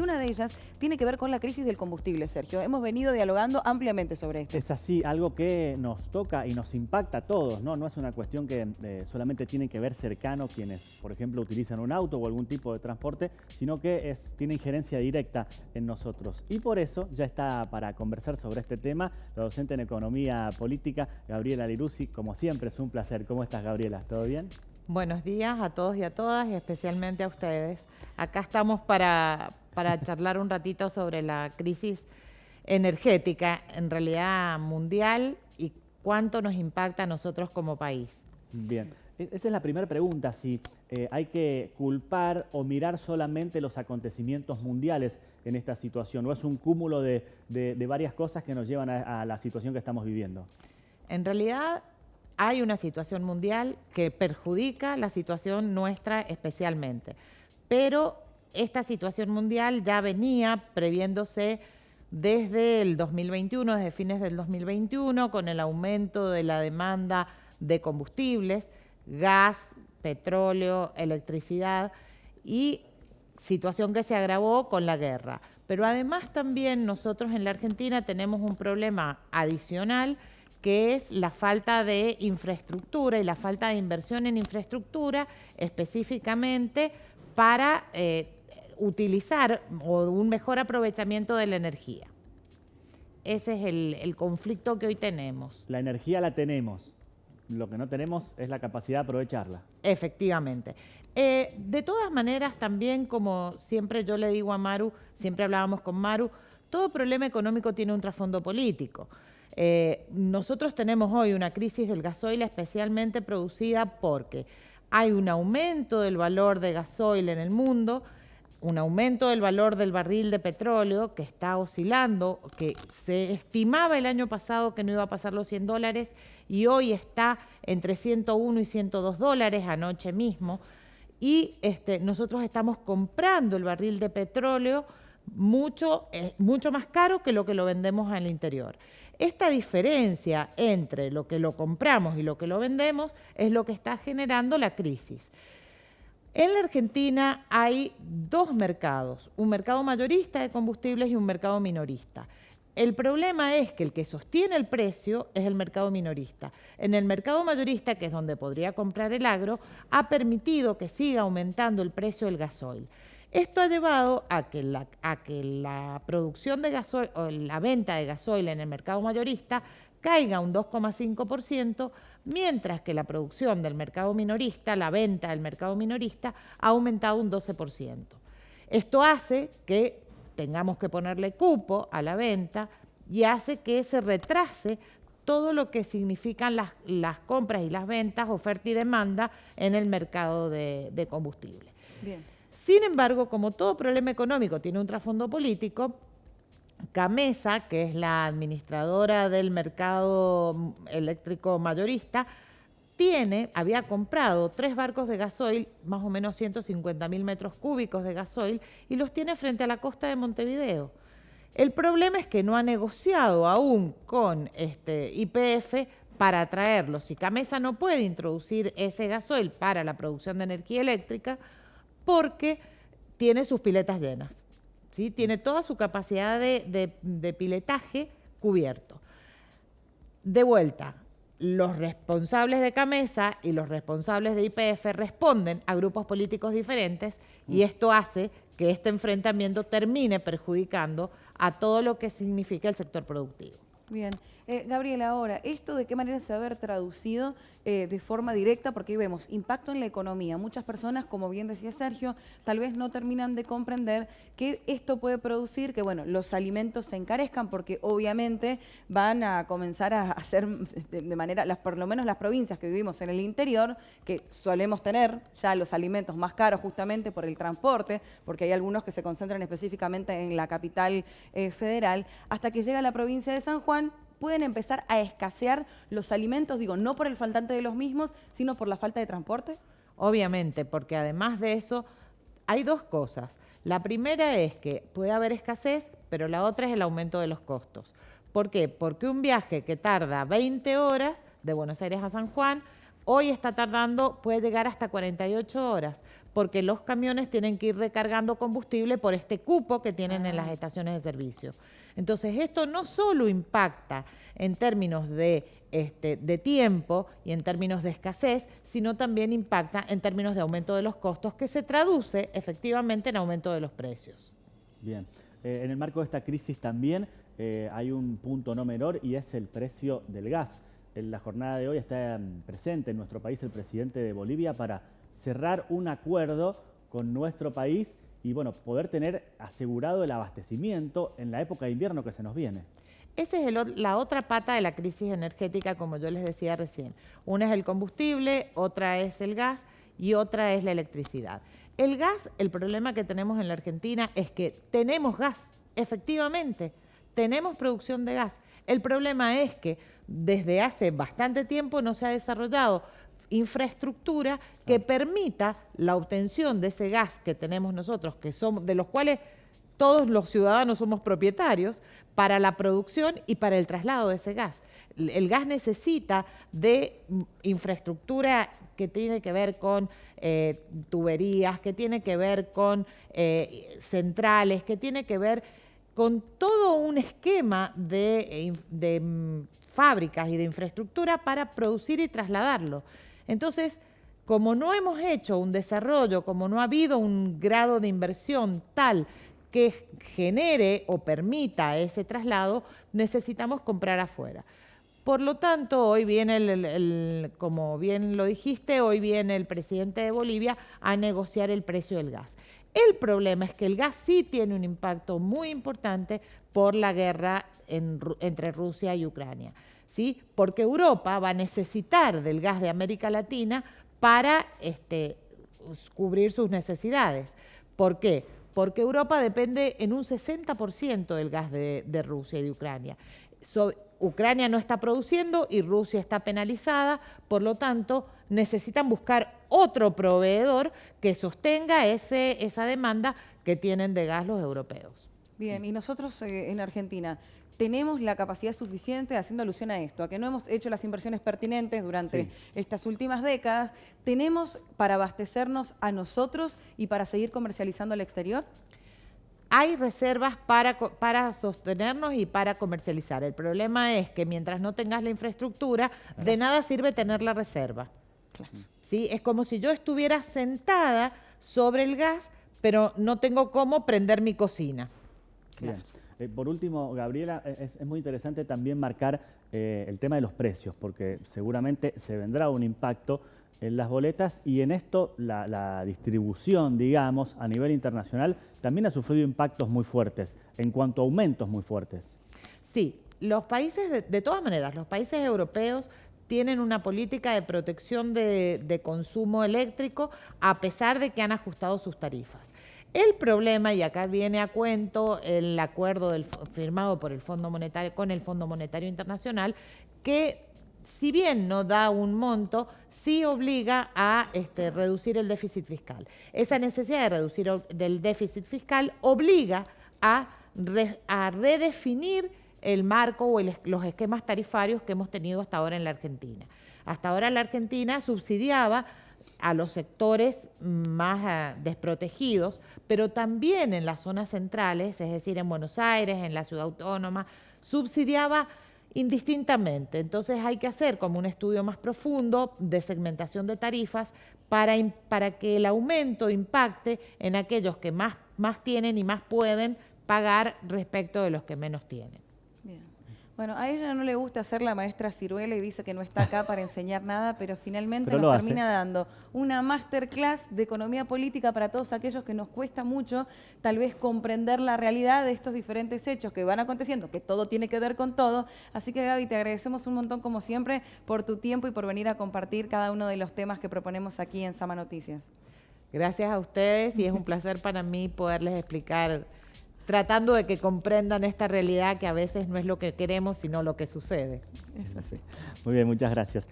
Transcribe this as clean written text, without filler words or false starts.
una de ellas tiene que ver con la crisis del combustible, Sergio. Hemos venido dialogando ampliamente sobre esto. Es así, algo que nos toca y nos impacta a todos, ¿no? No es una cuestión que solamente tienen que ver cercano quienes, por ejemplo, utilizan un auto o algún tipo de transporte, sino que tiene injerencia directa en nosotros. Y por eso ya está para conversar sobre este tema la docente en Economía Política, Gabriela Liruzzi. Como siempre, es un placer. ¿Cómo estás, Gabriela? ¿Todo bien? Buenos días a todos y a todas, y especialmente a ustedes. Acá estamos para charlar un ratito sobre la crisis energética, en realidad mundial, y cuánto nos impacta a nosotros como país. Bien, esa es la primera pregunta, si hay que culpar o mirar solamente los acontecimientos mundiales en esta situación, o es un cúmulo de varias cosas que nos llevan a la situación que estamos viviendo. En realidad hay una situación mundial que perjudica la situación nuestra especialmente, pero esta situación mundial ya venía previéndose desde el 2021, desde fines del 2021, con el aumento de la demanda de combustibles, gas, petróleo, electricidad, y situación que se agravó con la guerra. Pero además también nosotros en la Argentina tenemos un problema adicional, que es la falta de infraestructura y la falta de inversión en infraestructura específicamente para utilizar un mejor aprovechamiento de la energía. Ese es el conflicto que hoy tenemos. La energía la tenemos, lo que no tenemos es la capacidad de aprovecharla. Efectivamente. De todas maneras, también, como siempre yo le digo a Maru, siempre hablábamos con Maru, todo problema económico tiene un trasfondo político. Nosotros tenemos hoy una crisis del gasoil especialmente producida porque hay un aumento del valor de gasoil en el mundo, un aumento del valor del barril de petróleo que está oscilando, que se estimaba el año pasado que no iba a pasar los $100 y hoy está entre 101 y 102 dólares anoche mismo. Y nosotros estamos comprando el barril de petróleo mucho más caro que lo vendemos al interior. Esta diferencia entre lo que lo compramos y lo que lo vendemos es lo que está generando la crisis. En la Argentina hay dos mercados, un mercado mayorista de combustibles y un mercado minorista. El problema es que el que sostiene el precio es el mercado minorista. En el mercado mayorista, que es donde podría comprar el agro, ha permitido que siga aumentando el precio del gasoil. Esto ha llevado a que la producción de gasoil o la venta de gasoil en el mercado mayorista caiga un 2,5%, mientras que la producción del mercado minorista, la venta del mercado minorista, ha aumentado un 12%. Esto hace que tengamos que ponerle cupo a la venta y hace que se retrase todo lo que significan las compras y las ventas, oferta y demanda en el mercado de combustible. Bien. Sin embargo, como todo problema económico tiene un trasfondo político, CAMMESA, que es la administradora del mercado eléctrico mayorista, había comprado 3 barcos de gasoil, más o menos 150.000 metros cúbicos de gasoil, y los tiene frente a la costa de Montevideo. El problema es que no ha negociado aún con YPF para traerlos. Si CAMMESA no puede introducir ese gasoil para la producción de energía eléctrica, porque tiene sus piletas llenas, ¿sí? Tiene toda su capacidad de piletaje cubierto. De vuelta, los responsables de CAMMESA y los responsables de YPF responden a grupos políticos diferentes y esto hace que este enfrentamiento termine perjudicando a todo lo que significa el sector productivo. Bien. Gabriela, ahora, ¿esto de qué manera se va a haber traducido de forma directa? Porque ahí vemos impacto en la economía. Muchas personas, como bien decía Sergio, tal vez no terminan de comprender que esto puede producir que, bueno, los alimentos se encarezcan porque obviamente van a comenzar a hacer de manera, por lo menos las provincias que vivimos en el interior, que solemos tener ya los alimentos más caros justamente por el transporte, porque hay algunos que se concentran específicamente en la capital federal, hasta que llega a la provincia de San Juan, pueden empezar a escasear los alimentos, digo, no por el faltante de los mismos, sino por la falta de transporte? Obviamente, porque además de eso, hay dos cosas. La primera es que puede haber escasez, pero la otra es el aumento de los costos. ¿Por qué? Porque un viaje que tarda 20 horas de Buenos Aires a San Juan, hoy está tardando, puede llegar hasta 48 horas. porque los camiones tienen que ir recargando combustible por este cupo que tienen en las estaciones de servicio. Entonces, esto no solo impacta en términos de tiempo y en términos de escasez, sino también impacta en términos de aumento de los costos, que se traduce efectivamente en aumento de los precios. Bien. En el marco de esta crisis también hay un punto no menor y es el precio del gas. En la jornada de hoy está presente en nuestro país el presidente de Bolivia para cerrar un acuerdo con nuestro país y bueno, poder tener asegurado el abastecimiento en la época de invierno que se nos viene. Esa es la otra pata de la crisis energética, como yo les decía recién. Una es el combustible, otra es el gas y otra es la electricidad. El gas, el problema que tenemos en la Argentina es que tenemos gas, efectivamente, tenemos producción de gas. El problema es que desde hace bastante tiempo no se ha desarrollado infraestructura que permita la obtención de ese gas que tenemos nosotros, que somos, de los cuales todos los ciudadanos somos propietarios, para la producción y para el traslado de ese gas. El gas necesita de infraestructura que tiene que ver con tuberías, que tiene que ver con centrales, que tiene que ver con todo un esquema de fábricas y de infraestructura para producir y trasladarlo. Entonces, como no hemos hecho un desarrollo, como no ha habido un grado de inversión tal que genere o permita ese traslado, necesitamos comprar afuera. Por lo tanto, hoy viene, como bien lo dijiste, hoy viene el presidente de Bolivia a negociar el precio del gas. El problema es que el gas sí tiene un impacto muy importante por la guerra entre Rusia y Ucrania, ¿sí? Porque Europa va a necesitar del gas de América Latina para cubrir sus necesidades. ¿Por qué? Porque Europa depende en un 60% del gas de Rusia y de Ucrania. Ucrania no está produciendo y Rusia está penalizada, por lo tanto necesitan buscar otro proveedor que sostenga esa demanda que tienen de gas los europeos. Bien, y nosotros en Argentina tenemos la capacidad suficiente, haciendo alusión a esto, a que no hemos hecho las inversiones pertinentes durante estas últimas décadas, ¿tenemos para abastecernos a nosotros y para seguir comercializando al exterior? Hay reservas para sostenernos y para comercializar. El problema es que mientras no tengas la infraestructura, de nada sirve tener la reserva. Claro. ¿Sí? Es como si yo estuviera sentada sobre el gas, pero no tengo cómo prender mi cocina. Claro. Bien. Por último, Gabriela, es muy interesante también marcar el tema de los precios, porque seguramente se vendrá un impacto en las boletas y en esto la distribución, digamos, a nivel internacional también ha sufrido impactos muy fuertes, en cuanto a aumentos muy fuertes. Sí, los países, de todas maneras, los países europeos tienen una política de protección de consumo eléctrico a pesar de que han ajustado sus tarifas. El problema, y acá viene a cuento el acuerdo firmado por el Fondo Monetario, con el Fondo Monetario Internacional, que si bien no da un monto, sí obliga a reducir el déficit fiscal. Esa necesidad de reducir el déficit fiscal obliga a redefinir el marco o los esquemas tarifarios que hemos tenido hasta ahora en la Argentina. Hasta ahora la Argentina subsidiaba a los sectores más desprotegidos, pero también en las zonas centrales, es decir, en Buenos Aires, en la ciudad autónoma, subsidiaba indistintamente. Entonces hay que hacer como un estudio más profundo de segmentación de tarifas para que el aumento impacte en aquellos que más tienen y más pueden pagar respecto de los que menos tienen. Bien. Bueno, a ella no le gusta ser la maestra ciruela y dice que no está acá para enseñar nada, pero finalmente nos termina dando una masterclass de economía política para todos aquellos que nos cuesta mucho tal vez comprender la realidad de estos diferentes hechos que van aconteciendo, que todo tiene que ver con todo. Así que Gaby, te agradecemos un montón como siempre por tu tiempo y por venir a compartir cada uno de los temas que proponemos aquí en Sama Noticias. Gracias a ustedes y es un placer para mí poderles explicar, tratando de que comprendan esta realidad que a veces no es lo que queremos, sino lo que sucede. Es así. Muy bien, muchas gracias.